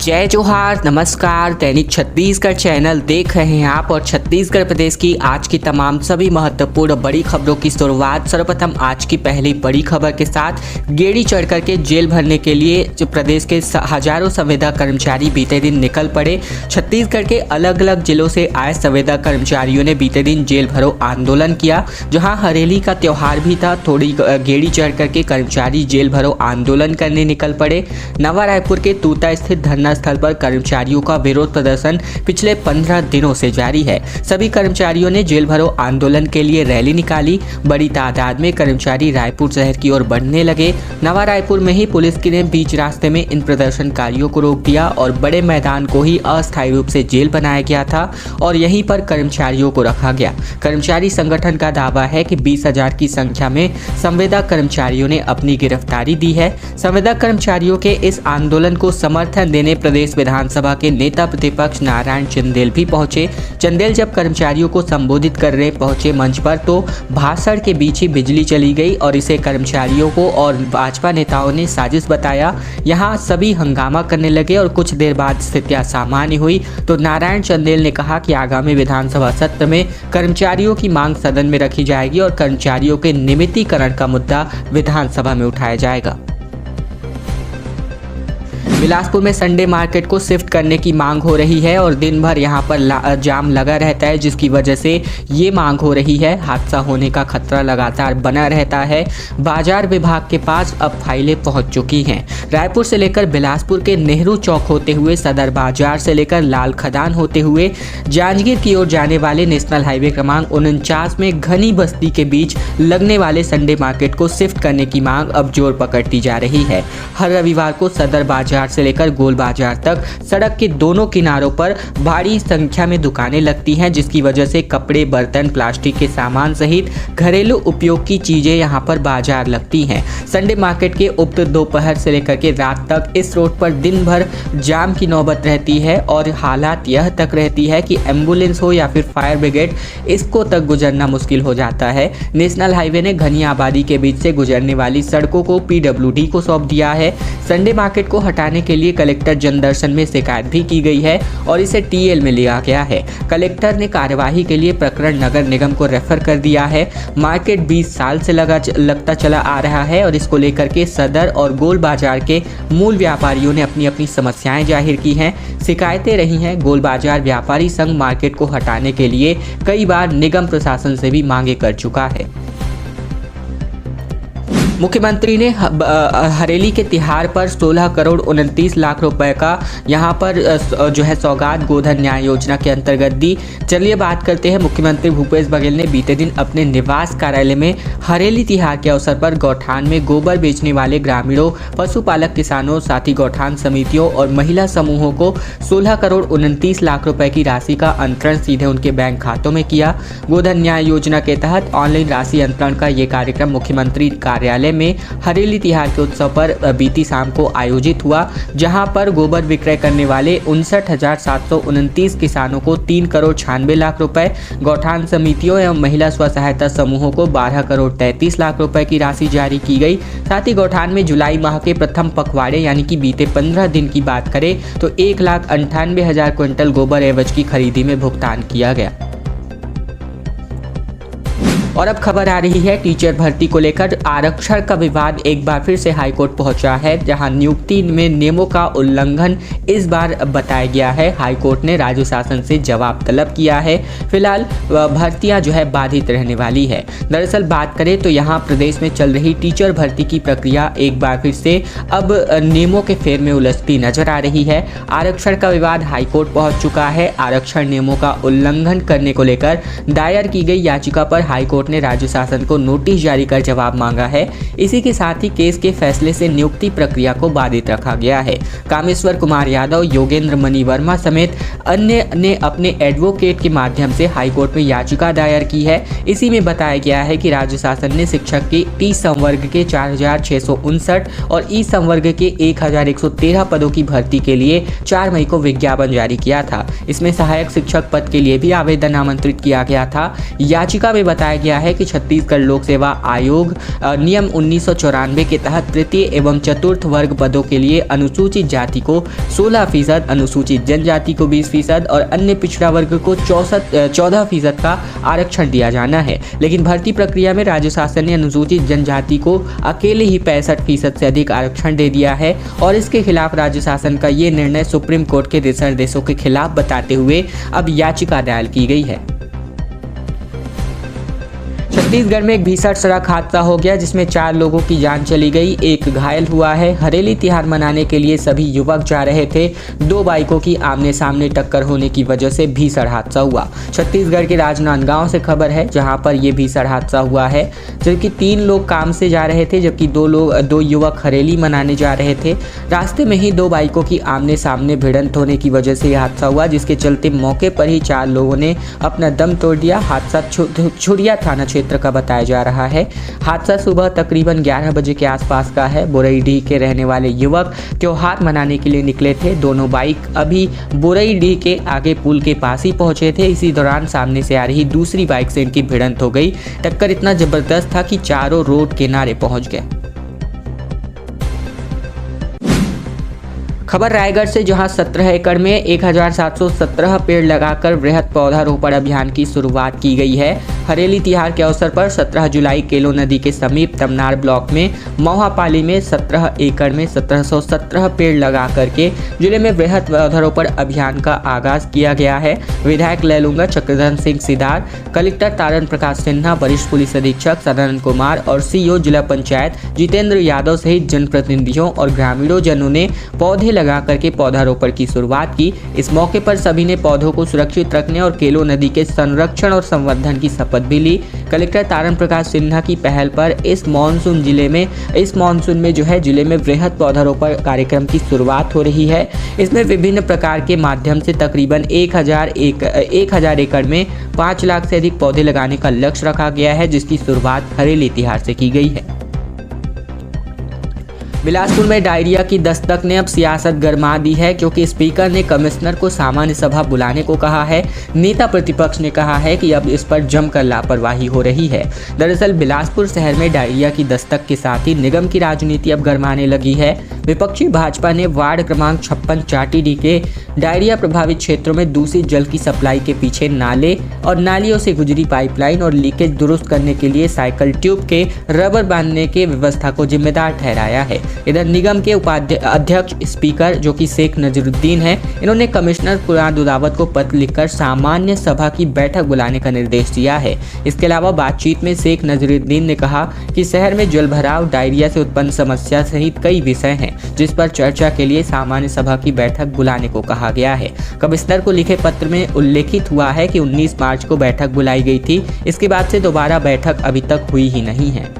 जय जोहार, नमस्कार। दैनिक छत्तीसगढ़ चैनल देख रहे हैं आप और छत्तीसगढ़ प्रदेश की आज की तमाम सभी महत्वपूर्ण बड़ी खबरों की शुरुआत सर्वप्रथम आज की पहली बड़ी खबर के साथ। गेड़ी चढ़ करके जेल भरने के लिए जो प्रदेश के हजारों संविदा कर्मचारी बीते दिन निकल पड़े। छत्तीसगढ़ के अलग अलग जिलों से आए संविदा कर्मचारियों ने बीते दिन जेल भरो आंदोलन किया। जहां हरेली का त्यौहार भी था, थोड़ी गेड़ी चढ़ करके कर्मचारी जेल भरो आंदोलन करने निकल पड़े। नवा रायपुर के तूता स्थित धरना स्थल पर कर्मचारियों का विरोध प्रदर्शन पिछले 15 दिनों से जारी है। सभी कर्मचारियों ने जेल भरो आंदोलन के लिए रैली निकाली। बड़ी तादाद में कर्मचारी रायपुर शहर की ओर बढ़ने लगे। नवा रायपुर में ही पुलिस ने बीच रास्ते में इन प्रदर्शनकारियों को रोक दिया और बड़े मैदान को ही अस्थायी रूप से जेल बनाया गया था और यहीं पर कर्मचारियों को रखा गया। कर्मचारी संगठन का दावा है कि 20,000 की संख्या में संविदा कर्मचारियों ने अपनी गिरफ्तारी दी है। संविदा कर्मचारियों के इस आंदोलन को समर्थन देने प्रदेश विधानसभा के नेता प्रतिपक्ष नारायण चंदेल भी पहुंचे। चंदेल जब कर्मचारियों को संबोधित कर रहे पहुंचे मंच पर तो भाषण के बीच ही बिजली चली गई और इसे कर्मचारियों को और भाजपा नेताओं ने साजिश बताया। यहां सभी हंगामा करने लगे और कुछ देर बाद स्थितियां सामान्य हुई तो नारायण चंदेल ने कहा कि आगामी विधानसभा सत्र में कर्मचारियों की मांग सदन में रखी जाएगी और कर्मचारियों के नियमितीकरण का मुद्दा विधानसभा में उठाया जाएगा। बिलासपुर में संडे मार्केट को शिफ्ट करने की मांग हो रही है और दिन भर यहां पर जाम लगा रहता है, जिसकी वजह से ये मांग हो रही है। हादसा होने का खतरा लगातार बना रहता है। बाजार विभाग के पास अब फाइलें पहुंच चुकी हैं। रायपुर से लेकर बिलासपुर के नेहरू चौक होते हुए सदर बाजार से लेकर लाल खदान होते हुए जांजगीर की ओर जाने वाले नेशनल हाईवे क्रमांक 49 में घनी बस्ती के बीच लगने वाले संडे मार्केट को शिफ्ट करने की मांग अब जोर पकड़ती जा रही है। हर रविवार को सदर बाजार से लेकर गोल बाजार तक सड़क के दोनों किनारों पर भारी संख्या में दुकानें लगती हैं, जिसकी वजह से कपड़े, बर्तन, प्लास्टिक के सामान सहित घरेलू उपयोग की चीजें यहां पर बाजार लगती हैं। संडे मार्केट के उक्त दोपहर से लेकर के रात तक इस रोड पर दिन भर जाम की नौबत रहती है और हालात यह तक रहती है कि एम्बुलेंस हो या फिर फायर ब्रिगेड, इसको तक गुजरना मुश्किल हो जाता है। नेशनल हाईवे ने घनी आबादी के बीच से गुजरने वाली सड़कों को PWD को सौंप दिया है। संडे मार्केट को हटाने के लिए कलेक्टर जनदर्शन में शिकायत भी की गई है और इसे TL में लिया गया है। कलेक्टर ने कार्यवाही के लिए प्रकरण नगर निगम को रेफर कर दिया है। मार्केट 20 साल से लगता चला आ रहा है और इसको लेकर के सदर और गोल बाजार के मूल व्यापारियों ने अपनी अपनी समस्याएं जाहिर की हैं, शिकायतें रही हैं। गोल बाजार व्यापारी संघ मार्केट को हटाने के लिए कई बार निगम प्रशासन से भी मांगे कर चुका है। मुख्यमंत्री ने हरेली के तिहार पर 16 करोड़ 29 लाख रुपए का यहां पर जो है सौगात गोधन न्याय योजना के अंतर्गत दी। चलिए बात करते हैं। मुख्यमंत्री भूपेश बघेल ने बीते दिन अपने निवास कार्यालय में हरेली तिहार के अवसर पर गौठान में गोबर बेचने वाले ग्रामीणों, पशुपालक किसानों, साथी गौठान समितियों और महिला समूहों को 16 करोड़ 29 लाख रुपए की राशि का अंतरण सीधे उनके बैंक खातों में किया। गोधन न्याय योजना के तहत ऑनलाइन राशि अंतरण का ये कार्यक्रम मुख्यमंत्री कार्यालय में हरेली तिहार के उत्सव पर बीती शाम को आयोजित हुआ, जहां पर गोबर विक्रय करने वाले 59,729 किसानों को 3 करोड़ 96 लाख रुपए, गौठान समितियों एवं महिला स्व सहायता समूहों को 12 करोड़ 33 लाख रुपए की राशि जारी की गई। साथ ही गौठान में जुलाई माह के प्रथम पखवाड़े यानी कि बीते 15 दिन की बात करें तो 1,98,000 क्विंटल गोबर एवज की खरीदी में भुगतान किया गया। और अब खबर आ रही है टीचर भर्ती को लेकर। आरक्षण का विवाद एक बार फिर से हाईकोर्ट पहुंचा है, जहां नियुक्ति में नियमों का उल्लंघन इस बार बताया गया है। हाईकोर्ट ने राज्य शासन से जवाब तलब किया है। फिलहाल भर्तियां जो है बाधित रहने वाली है। दरअसल बात करें तो यहां प्रदेश में चल रही टीचर भर्ती की प्रक्रिया एक बार फिर से अब नियमों के फेर में उलझती नजर आ रही है। आरक्षण का विवाद हाईकोर्ट पहुंच चुका है। आरक्षण नियमों का उल्लंघन करने को लेकर दायर की गई याचिका पर हाईकोर्ट ने राज्य शासन को नोटिस जारी कर जवाब मांगा है। इसी के साथ ही केस के फैसले से नियुक्ति प्रक्रिया को बाधित रखा गया है। कामेश्वर कुमार यादव, योगेंद्र मणि वर्मा समेत अन्य ने अपने एडवोकेट के माध्यम से हाईकोर्ट में याचिका दायर की है। इसी में बताया गया है कि राज्य शासन ने शिक्षक के T संवर्ग के 4,659 और E संवर्ग के 1,113 पदों की भर्ती के लिए 4 मई को विज्ञापन जारी किया था। इसमें सहायक शिक्षक पद के लिए भी आवेदन आमंत्रित किया गया था। याचिका में बताया गया गया है कि छत्तीसगढ़ लोक सेवा आयोग नियम 1994 के तहत तृतीय एवं चतुर्थ वर्ग पदों के लिए अनुसूचित जाति को 16%, अनुसूचित जनजाति को 20% और अन्य पिछड़ा वर्ग को 14% का आरक्षण दिया जाना है। लेकिन भर्ती प्रक्रिया में राज्य शासन ने अनुसूचित जनजाति को अकेले ही 65% से अधिक आरक्षण दे दिया है और इसके खिलाफ राज्य शासन का ये निर्णय सुप्रीम कोर्ट के दिशानिर्देशों के खिलाफ बताते हुए अब याचिका दायर की गई है। छत्तीसगढ़ में एक भीषण सड़क हादसा हो गया जिसमें 4 लोगों की जान चली गई, एक घायल हुआ है। हरेली त्योहार मनाने के लिए सभी युवक जा रहे थे। 2 बाइकों की आमने सामने टक्कर होने की वजह से भीषण हादसा हुआ। छत्तीसगढ़ के राजनांदगांव से खबर है जहां पर यह भीषण हादसा हुआ है, जबकि 3 लोग काम से जा रहे थे जबकि 2 युवक हरेली मनाने जा रहे थे। रास्ते में ही 2 बाइकों की आमने सामने भिड़ंत होने की वजह से यह हादसा हुआ, जिसके चलते मौके पर ही 4 लोगों ने अपना दम तोड़ दिया। हादसा छुरिया थाना क्षेत्र का बताया जा रहा है। हादसा सुबह तकरीबन 11 बजे के आसपास का है। बोरईडीह के रहने वाले युवक त्योहार मनाने के लिए निकले थे। दोनों बाइक अभी बोरईडीह के आगे पुल के पास ही पहुंचे थे। इसी दौरान सामने से आ रही दूसरी बाइक से इनकी भिड़ंत हो गई। टक्कर इतना जबरदस्त था कि चारों रोड किनारे पहुंच गए। खबर रायगढ़ से, जहां 17 एकड़ में 1717 पेड़ लगाकर वृहद पौधारोपण अभियान की शुरुआत की गई है। हरेली तिहार के अवसर पर 17 जुलाई केलो नदी के समीप तमनार ब्लॉक में मोहापाली में 17 एकड़ में 1717 पेड़ लगा करके जिले में वृहद पौधारोपण अभियान का आगाज किया गया है। विधायक लैलूंगा चक्रधर सिंह सिदार, कलेक्टर तारण प्रकाश सिन्हा, वरिष्ठ पुलिस अधीक्षक सदानंद कुमार और सीईओ जिला पंचायत जितेंद्र यादव सहित जनप्रतिनिधियों और ग्रामीणों जनों ने पौधे लगा करके पौधारोपण की शुरुआत की। इस मौके पर सभी ने पौधों को सुरक्षित रखने और केलो नदी के संरक्षण और संवर्धन की शपथ भी ली। कलेक्टर तारण प्रकाश सिन्हा की पहल पर इस मानसून में जो है जिले में वृहद पौधारोपण कार्यक्रम की शुरुआत हो रही है। इसमें विभिन्न प्रकार के माध्यम से तकरीबन 1000 एकड़ में 5 लाख से अधिक पौधे लगाने का लक्ष्य रखा गया है, जिसकी शुरुआत हरेली तिहार से की गई है। बिलासपुर में डायरिया की दस्तक ने अब सियासत गरमा दी है, क्योंकि स्पीकर ने कमिश्नर को सामान्य सभा बुलाने को कहा है। नेता प्रतिपक्ष ने कहा है कि अब इस पर जमकर लापरवाही हो रही है। दरअसल बिलासपुर शहर में डायरिया की दस्तक के साथ ही निगम की राजनीति अब गरमाने लगी है। विपक्षी भाजपा ने वार्ड क्रमांक 56 चाटीडी के डायरिया प्रभावित क्षेत्रों में दूषित जल की सप्लाई के पीछे नाले और नालियों से गुजरी पाइपलाइन और लीकेज दुरुस्त करने के लिए साइकिल ट्यूब के रबर बांधने के व्यवस्था को जिम्मेदार ठहराया है। इधर निगम के उपाध्यक्ष स्पीकर जो कि शेख नजरुद्दीन है, इन्होंने कमिश्नर कुरान दुदावत को पत्र लिखकर सामान्य सभा की बैठक बुलाने का निर्देश दिया है। इसके अलावा बातचीत में शेख नजरुद्दीन ने कहा कि शहर में जलभराव, डायरिया से उत्पन्न समस्या सहित कई विषय हैं जिस पर चर्चा के लिए सामान्य सभा की बैठक बुलाने को कहा गया है। कमिश्नर को लिखे पत्र में उल्लेखित हुआ है कि 19 मार्च को बैठक बुलाई गई थी। इसके बाद से दोबारा बैठक अभी तक हुई ही नहीं है।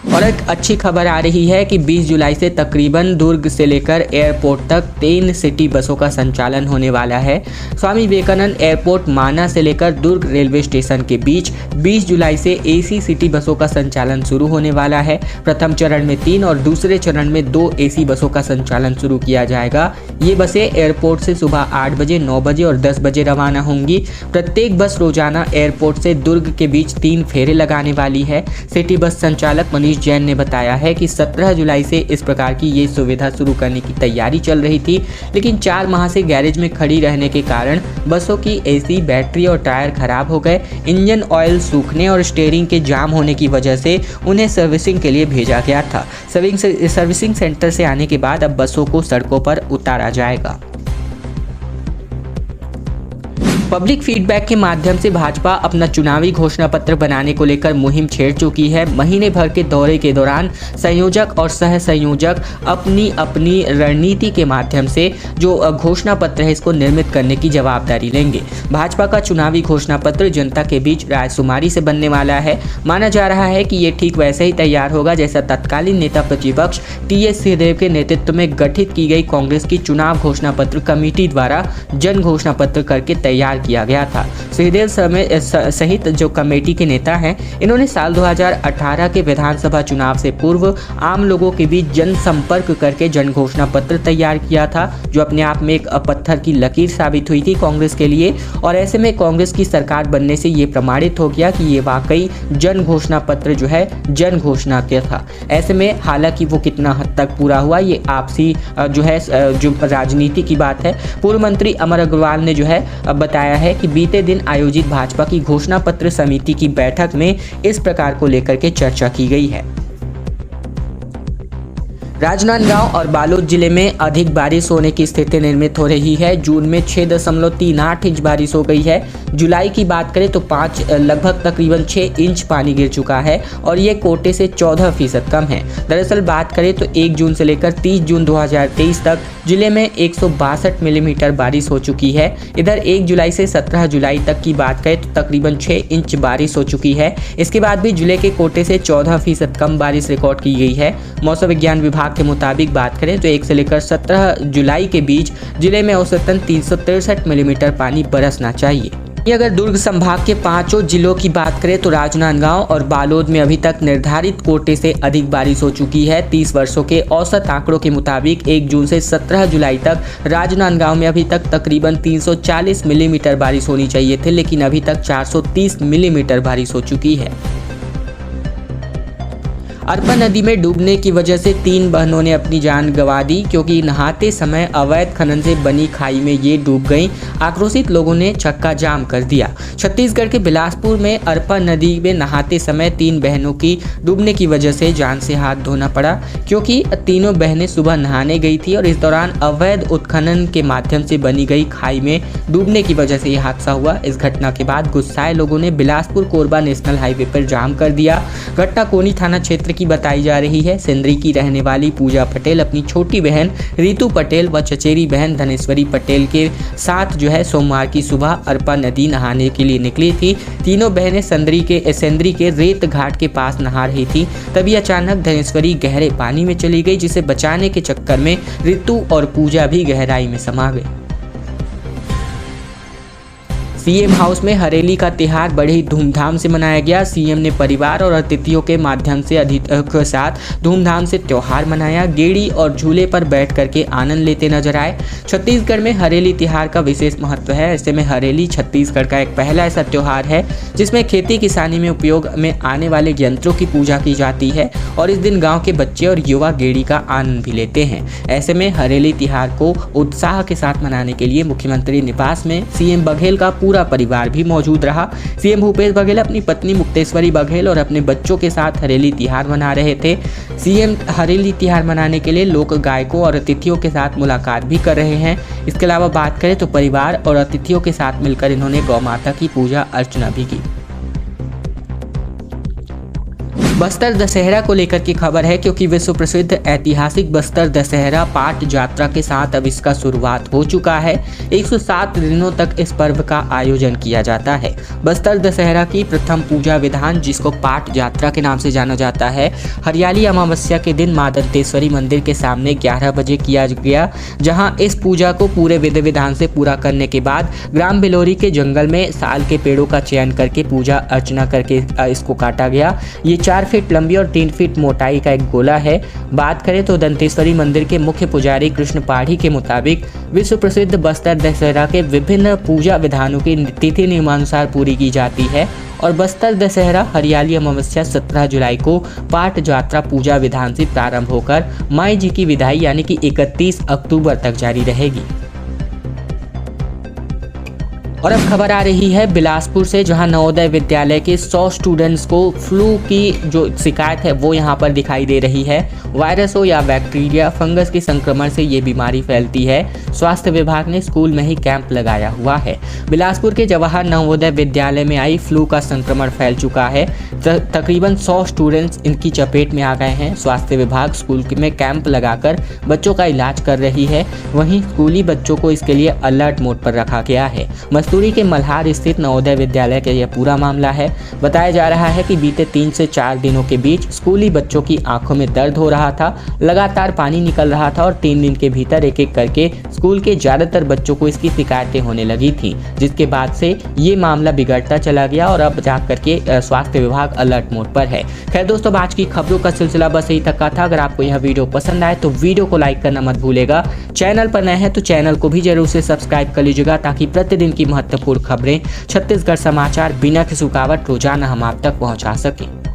और एक अच्छी खबर आ रही है कि 20 जुलाई से तकरीबन दुर्ग से लेकर एयरपोर्ट तक 3 सिटी बसों का संचालन होने वाला है। स्वामी विवेकानंद एयरपोर्ट माना से लेकर दुर्ग रेलवे स्टेशन के बीच 20 जुलाई से एसी सिटी बसों का संचालन शुरू होने वाला है। प्रथम चरण में 3 और दूसरे चरण में 2 एसी बसों का संचालन शुरू किया जाएगा। ये बसें एयरपोर्ट से सुबह 8 बजे, 9 बजे और 10 बजे रवाना होंगी। प्रत्येक बस रोजाना एयरपोर्ट से दुर्ग के बीच 3 फेरे लगाने वाली है। सिटी बस संचालक मनीष जैन ने बताया है कि 17 जुलाई से इस प्रकार की ये सुविधा शुरू करने की तैयारी चल रही थी, लेकिन 4 माह से गैरेज में खड़ी रहने के कारण बसों की एसी, बैटरी और टायर खराब हो गए। इंजन ऑयल सूखने और स्टीयरिंग के जाम होने की वजह से उन्हें सर्विसिंग के लिए भेजा गया था। सर्विसिंग सेंटर से आने के बाद अब बसों को सड़कों पर उतारा जाएगा। पब्लिक फीडबैक के माध्यम से भाजपा अपना चुनावी घोषणा पत्र बनाने को लेकर मुहिम छेड़ चुकी है। महीने भर के दौरे के दौरान संयोजक और सह संयोजक अपनी अपनी रणनीति के माध्यम से जो घोषणा पत्र है इसको निर्मित करने की जवाबदारी लेंगे। भाजपा का चुनावी घोषणा पत्र जनता के बीच रायशुमारी से बनने वाला है। माना जा रहा है कि ये ठीक वैसे ही तैयार होगा जैसा तत्कालीन नेता प्रतिपक्ष टीएस सिंहदेव के नेतृत्व में गठित की गई कांग्रेस की चुनाव घोषणा पत्र कमेटी द्वारा जन घोषणा पत्र करके तैयार तैयार किया गया था। सुखदेव सहित जो कमेटी के नेता हैं, इन्होंने साल 2018 के विधानसभा चुनाव से पूर्व आम लोगों के बीच जनसंपर्क करके जन घोषणा पत्र तैयार किया था, जो अपने आप में एक पत्थर की लकीर साबित हुई थी कांग्रेस के लिए। और ऐसे में कांग्रेस की सरकार बनने से ये प्रमाणित हो गया कि ये वाकई जन घोषणा पत्र जो है जन घोषणा क्या था। ऐसे में हालांकि वो कितना हद तक पूरा हुआ, ये आपसी जो है जो राजनीति की बात है। पूर्व मंत्री अमर अग्रवाल ने जो है बताया है कि बीते दिन आयोजित भाजपा की घोषणा पत्र समिति की बैठक में इस प्रकार को लेकर के चर्चा की गई है। राजनांदगांव और बालोद जिले में अधिक बारिश होने की स्थिति निर्मित हो रही है। जून में 6.38 इंच बारिश हो गई है। जुलाई की बात करें तो लगभग तकरीबन 6 इंच पानी गिर चुका है और ये कोटे से 14% कम है। दरअसल बात करें तो 1 जून से लेकर 30 जून 2023 तक जिले में 162 मिलीमीटर बारिश हो चुकी है। इधर 1 जुलाई से 17 जुलाई तक की बात करें तो तकरीबन 6 इंच बारिश हो चुकी है। इसके बाद भी जिले के कोटे से 14% कम बारिश रिकॉर्ड की गई है। मौसम विज्ञान विभाग के मुताबिक बात करें तो 1 से लेकर 17 जुलाई के बीच जिले में औसतन 363 मिलीमीटर पानी बरसना चाहिए। अगर दुर्ग संभाग के 5 जिलों की बात करें तो राजनांदगांव और बालोद में अभी तक निर्धारित कोटे से अधिक बारिश हो चुकी है। 30 वर्षों के औसत आंकड़ों के मुताबिक 1 जून से 17 जुलाई तक राजनांदगांव में अभी तक तकरीबन 340 मिलीमीटर बारिश होनी चाहिए थे, लेकिन अभी तक 430 मिलीमीटर बारिश हो चुकी है। अरपा नदी में डूबने की वजह से 3 बहनों ने अपनी जान गंवा दी, क्योंकि नहाते समय अवैध खनन से बनी खाई में ये डूब गईं। आक्रोशित लोगों ने चक्का जाम कर दिया। छत्तीसगढ़ के बिलासपुर में अरपा नदी में नहाते समय 3 बहनों की डूबने की वजह से जान से हाथ धोना पड़ा, क्योंकि तीनों बहनें सुबह नहाने गई थी और इस दौरान अवैध उत्खनन के माध्यम से बनी गई खाई में डूबने की वजह से यह हादसा हुआ। इस घटना के बाद गुस्साए लोगों ने बिलासपुर कोरबा नेशनल हाईवे पर जाम कर दिया। घटना कोनी थाना क्षेत्र की बताई जा रही है। सिंदरी की रहने वाली पूजा पटेल अपनी छोटी बहन रितु पटेल व चचेरी बहन धनेश्वरी पटेल के साथ जो है सोमवार की सुबह अरपा नदी नहाने के लिए निकली थी। तीनों बहनें सेंदरी के रेत घाट के पास नहा रही थी। तभी अचानक धनेश्वरी गहरे पानी में चली गई, जिसे बचाने के चक्कर में रितु और पूजा भी गहराई में समा गई। सीएम हाउस में हरेली का त्योहार बड़ी धूमधाम से मनाया गया। सीएम ने परिवार और अतिथियों के माध्यम से अतिथियों के साथ धूमधाम से त्योहार मनाया। गेड़ी और झूले पर बैठ करके आनंद लेते नजर आए। छत्तीसगढ़ में हरेली त्योहार का विशेष महत्व है। ऐसे में हरेली छत्तीसगढ़ का एक पहला ऐसा त्योहार है जिसमें खेती किसानी में उपयोग में आने वाले यंत्रों की पूजा की जाती है और इस दिन गाँव के बच्चे और युवा गेड़ी का आनंद भी लेते हैं। ऐसे में हरेली त्योहार को उत्साह के साथ मनाने के लिए मुख्यमंत्री निवास में सीएम बघेल का पूरा परिवार भी मौजूद रहा। सीएम भूपेश बघेल अपनी पत्नी मुक्तेश्वरी बघेल और अपने बच्चों के साथ हरेली त्योहार मना रहे थे। सीएम हरेली त्योहार मनाने के लिए लोक गायकों और अतिथियों के साथ मुलाकात भी कर रहे हैं। इसके अलावा बात करें तो परिवार और अतिथियों के साथ मिलकर इन्होंने गौ माता की पूजा अर्चना भी की। बस्तर दशहरा को लेकर की खबर है, क्योंकि विश्व प्रसिद्ध ऐतिहासिक बस्तर दशहरा पाट यात्रा के साथ अब इसका शुरुआत हो चुका है। 107 दिनों तक इस पर्व का आयोजन किया जाता है। बस्तर दशहरा की प्रथम पूजा विधान, जिसको पाट यात्रा के नाम से जाना जाता है, हरियाली अमावस्या के दिन मां दंतेश्वरी मंदिर के सामने 11 बजे किया गया, जहां इस पूजा को पूरे विधि विधान से पूरा करने के बाद ग्राम बिलोरी के जंगल में साल के पेड़ों का चयन करके पूजा अर्चना करके इसको काटा गया। ये 4 फीट लंबी और 3 फीट मोटाई का एक गोला है। बात करें तो दंतेश्वरी मंदिर के मुख्य पुजारी कृष्ण पाढ़ी के मुताबिक विश्व प्रसिद्ध बस्तर दशहरा के विभिन्न पूजा विधानों की तिथि नियमानुसार पूरी की जाती है और बस्तर दशहरा हरियाली अमावस्या 17 जुलाई को पाट यात्रा पूजा विधान से प्रारंभ होकर माई जी की विदाई यानी कि 31 अक्टूबर तक जारी रहेगी। और अब खबर आ रही है बिलासपुर से, जहां नवोदय विद्यालय के 100 स्टूडेंट्स को फ्लू की जो शिकायत है वो यहां पर दिखाई दे रही है। वायरस हो या बैक्टीरिया फंगस के संक्रमण से ये बीमारी फैलती है। स्वास्थ्य विभाग ने स्कूल में ही कैंप लगाया हुआ है। बिलासपुर के जवाहर नवोदय विद्यालय में आई फ्लू का संक्रमण फैल चुका है। तकरीबन 100 स्टूडेंट्स इनकी चपेट में आ गए हैं। स्वास्थ्य विभाग स्कूल में कैंप लगाकर बच्चों का इलाज कर रही है। वहीं स्कूली बच्चों को इसके लिए अलर्ट मोड पर रखा गया है। मसूरी के मल्हार स्थित नवोदय विद्यालय का यह पूरा मामला है। बताया जा रहा है कि बीते 3 से 4 दिनों के बीच स्कूली बच्चों की आंखों में दर्द हो रहा था, लगातार पानी निकल रहा था और 3 दिन के भीतर एक एक करके स्कूल के ज्यादातर बच्चों को इसकी शिकायतें होने लगी थी, जिसके बाद से ये मामला बिगड़ता चला गया और अब जाकर के स्वास्थ्य विभाग अलर्ट मोड पर है। खैर दोस्तों, आज की खबरों का सिलसिला बस यही तक का था। अगर आपको यह वीडियो पसंद आए तो वीडियो को लाइक करना मत भूलेगा। चैनल पर नए हैं तो चैनल को भी जरूर से सब्सक्राइब कर लीजिएगा, ताकि प्रतिदिन की महत्वपूर्ण खबरें, छत्तीसगढ़ समाचार बिना किसी रुकावट रोजाना हम आप तक पहुंचा सकें।